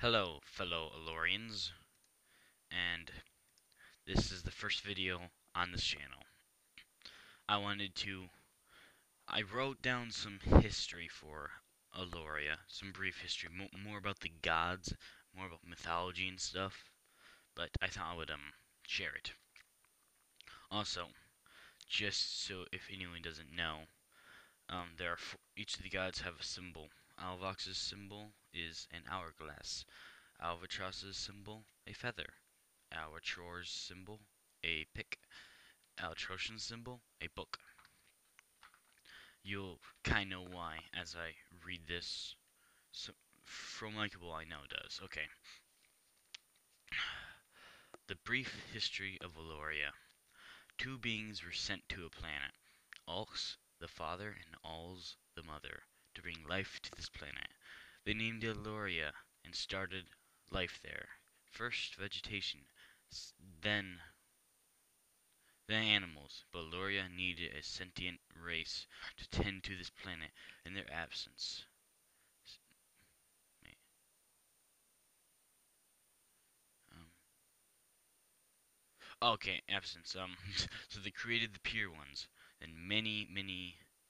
Hello, fellow Alorians, and this is the first video on this channel. I wanted to. I wrote down some history for Aloria, some brief history, more about the gods, more about mythology and stuff, but I thought I would share it. Also, just so if anyone doesn't know, there are each of the gods have a symbol. Alvox's symbol is an hourglass. Albatross's symbol, a feather. Albatross's symbol, a pick. Albatross's symbol, a book. You'll kind of know why as I read this. So, from Likeable, I know does. Okay. The brief history of Aloria. Two beings were sent to a planet, Alx, the father, and Alz, the mother, to bring life to this planet. They named it Aloria and started life there. First vegetation, then animals, but Aloria needed a sentient race to tend to this planet in their absence. Okay, absence. So they created the pure ones. And many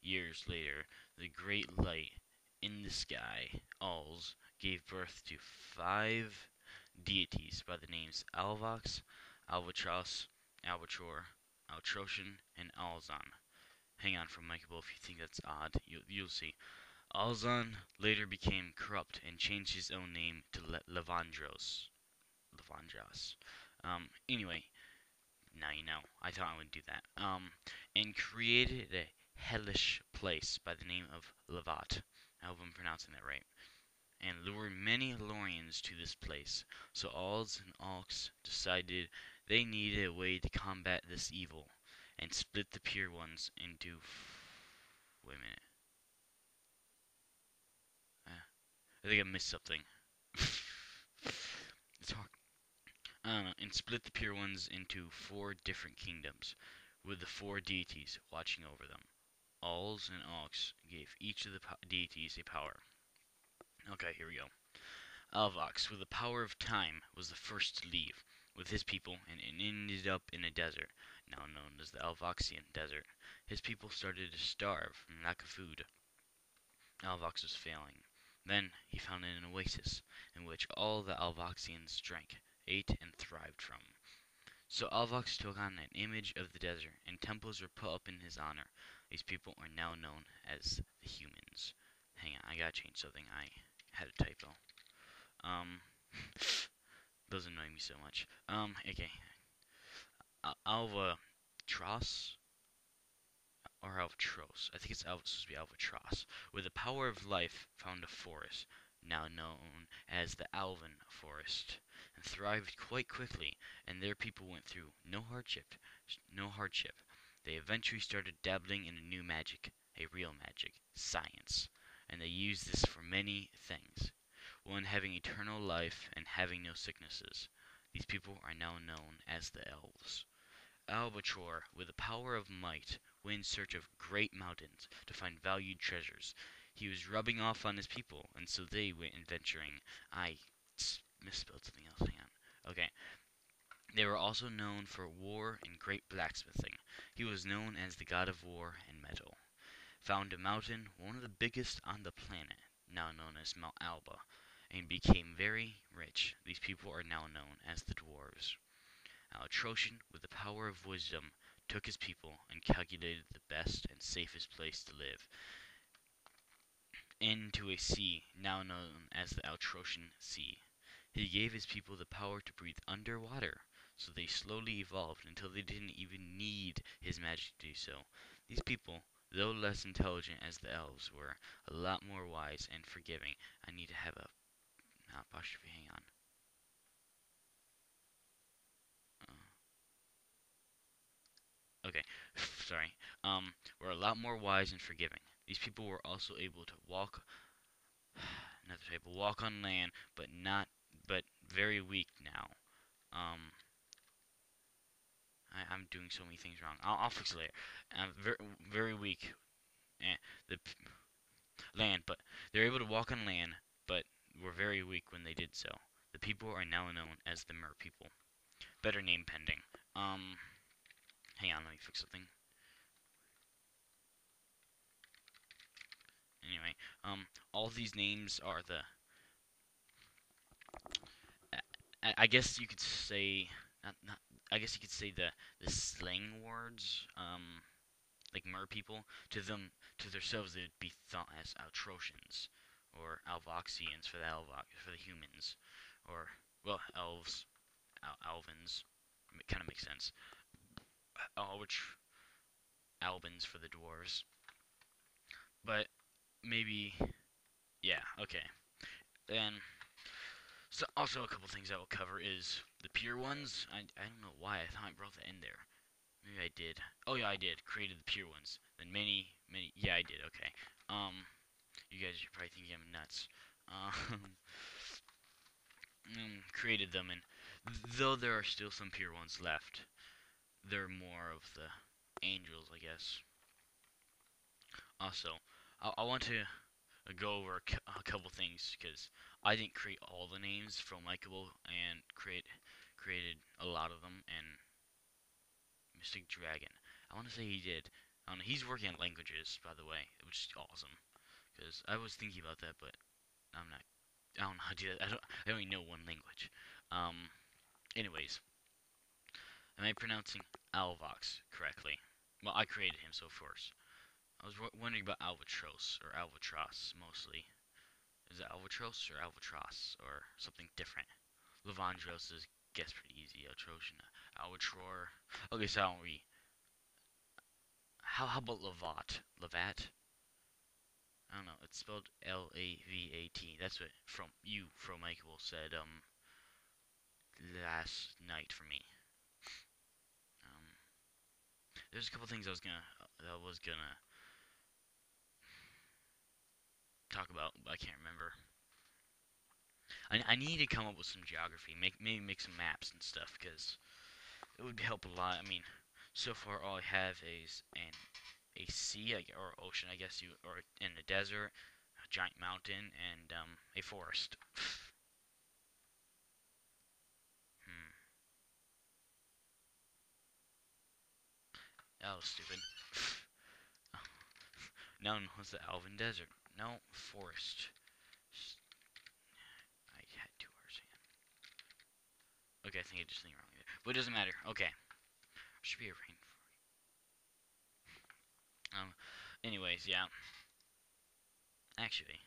years later, the great light in the sky, Alz, gave birth to 5 deities by the names Alvox, Albatross, Albator, Altrosian, and Alzon. Hang on for Mikeable if you think that's odd. You'll see. Alzon later became corrupt and changed his own name to Levandros. Levandros. Anyway, now you know. I thought I would do that. And created a hellish place by the name of Levat. I hope I'm pronouncing that right. And lured many Alorians to this place. So Alz and Alx decided they needed a way to combat this evil, and split the pure ones into. Wait a minute. I think I missed something. Talk. And split the pure ones into 4 different kingdoms, with the 4 deities watching over them. Alz and Alx gave each of the deities a power. Okay, here we go. Alvox, with the power of time, was the first to leave with his people and ended up in a desert, now known as the Alvoxian Desert. His people started to starve from lack of food. Alvox was failing. Then he found an oasis in which all the Alvoxians drank, ate, and thrived from. So Alvox took on an image of the desert, and temples were put up in his honor. These people are now known as the humans. Hang on, I gotta change something. I had a typo. Those annoy me so much. Okay. Albatross or Albatross. I think it's supposed to be Albatross. With the power of life, found a forest, now known as the Alvan Forest, and thrived quite quickly, and their people went through no hardship. No hardship. They eventually started dabbling in a new magic, a real magic, science, and they used this for many things. One having eternal life and having no sicknesses. These people are now known as the elves. Albator, with the power of might, went in search of great mountains to find valued treasures. He was rubbing off on his people, and so they went adventuring. I misspelled something else. Hang on. Okay. They were also known for war and great blacksmithing. He was known as the god of war and metal. Found a mountain, one of the biggest on the planet, now known as Mount Alba, and became very rich. These people are now known as the dwarves. Altrosian, with the power of wisdom, took his people and calculated the best and safest place to live, into a sea now known as the Altrosian Sea. He gave his people the power to breathe underwater, so they slowly evolved until they didn't even need his magic to do so. These people, though less intelligent as the elves, were a lot more wise and forgiving. I need to have a apostrophe. Hang on. Okay, sorry. Were a lot more wise and forgiving. These people were also able to walk, another type, walk on land, but very weak now. Um, I'm doing so many things wrong. I'll fix it later. Very weak. The land, but they're able to walk on land, but were very weak when they did did so. The people are now known as the Mer people. Better name pending. Hang on, let me fix something. Anyway, all these names are the. I guess you could say not. I guess you could say the slang words. Like Mer people, to themselves they'd be thought as Altrosians or Alvoxians for the humans, or well elves, Alvins. It kind of makes sense. Which Albans for the dwarves, but maybe yeah okay. Then so also a couple things I will cover is the pure ones. I don't know why I thought I brought that in there. Maybe I did. Oh yeah, I did. Created the pure ones. Then many. Yeah, I did. Okay. You guys are probably thinking I'm nuts. Um, created them, and though there are still some pure ones left, they're more of the angels, I guess. Also, I want to go over a couple things because I didn't create all the names from Likeable and created a lot of them, and Mystic Dragon. I want to say he did. He's working on languages, by the way, which is awesome. Because I was thinking about that, but I'm not. I don't know how to do that. I only know one language. Um. Anyways, am I pronouncing Alvox correctly? Well, I created him, so of course. I was wondering about Albatross or Albatross mostly. Is it Albatross or Albatross or something different? Levandros is guess pretty easy. Altrosian, Albatror. Okay, so I don't read. How about Lavat? Lavat? I don't know. It's spelled Lavat. That's what from Michael said last night for me. Um, there's a couple things I was gonna talk about, but I can't remember. I need to come up with some geography. Maybe make some maps and stuff because it would help a lot. I mean, so far all I have is a sea or ocean, I guess or in the desert, a giant mountain, and a forest. Hmm. That was stupid. No, it's the Alvin Desert. No, forest. I had 2 hours again. Okay, I think I just think wrong there. But it doesn't matter. Okay. Should be a rainforest. Anyways, yeah. Actually.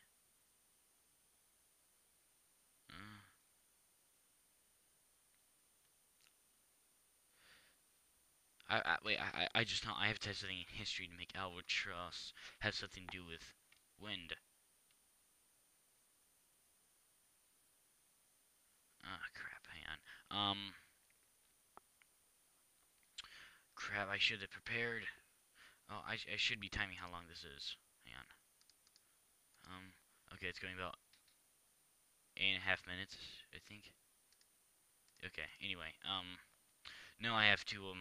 Uh, I just know I have to have something in history to make albatross have something to do with wind. Ah, crap, hang on. Crap, I should have prepared. Oh, I should be timing how long this is. Hang on. Okay, it's going about 8.5 minutes, I think. Okay, anyway, now I have to,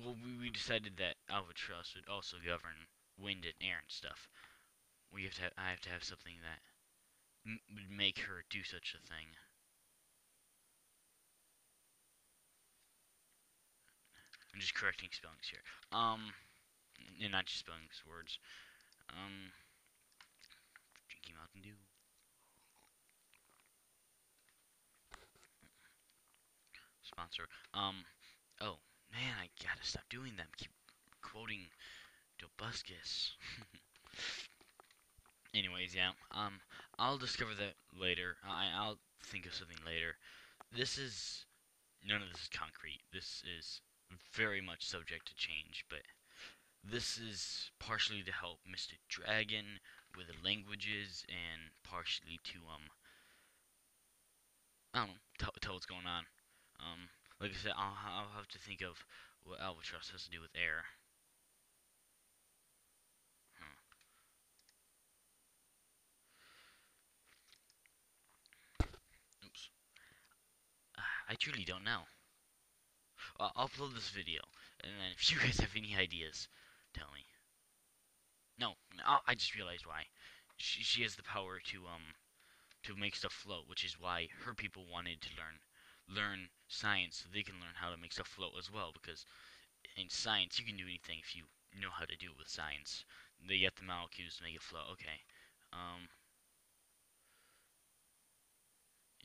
well, we decided that albatross would also govern wind and air and stuff. I have to have something that would make her do such a thing. I'm just correcting spellings here. And not just spellings, words. Drinking Mountain Dew. Sponsor. Oh, man, I gotta stop doing them. Keep quoting Dobuscus. Anyways, yeah. I'll discover that later. I'll think of something later. This is none of this is concrete. This is very much subject to change, but this is partially to help Mystic Dragon with the languages and partially to I don't know, tell what's going on. Um, like I said, I'll have to think of what Albatross has to do with air. Huh. Oops. I truly don't know. I'll upload this video, and then if you guys have any ideas, tell me. No, I just realized why. She has the power to make stuff float, which is why her people wanted to learn science so they can learn how to make stuff float as well. Because in science, you can do anything if you know how to do it with science. They get the molecules to make it float. Okay. Um,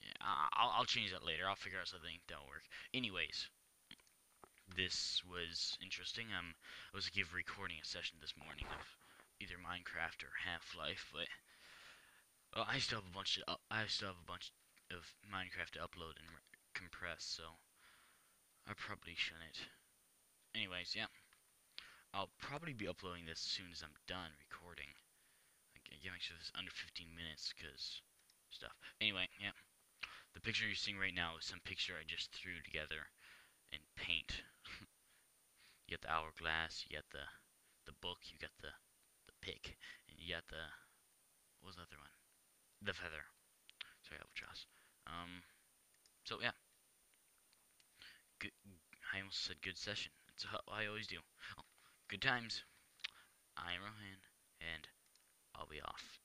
yeah, I'll change that later. I'll figure out something that'll work. Anyways, this was interesting. I was recording a session this morning of either Minecraft or Half-Life, but well, I still have a bunch of Minecraft to upload and compress, so I probably shouldn't. Anyways, yeah, I'll probably be uploading this as soon as I'm done recording. Make sure this is under 15 minutes, cause stuff. Anyway, yeah, the picture you're seeing right now is some picture I just threw together in paint. You got the hourglass, you got the book, you got the pick, and you got the what was the other one? The feather. Sorry, albatross. Um. So yeah, good. I almost said good session. That's how I always do. Oh, good times. I am Rohan, and I'll be off.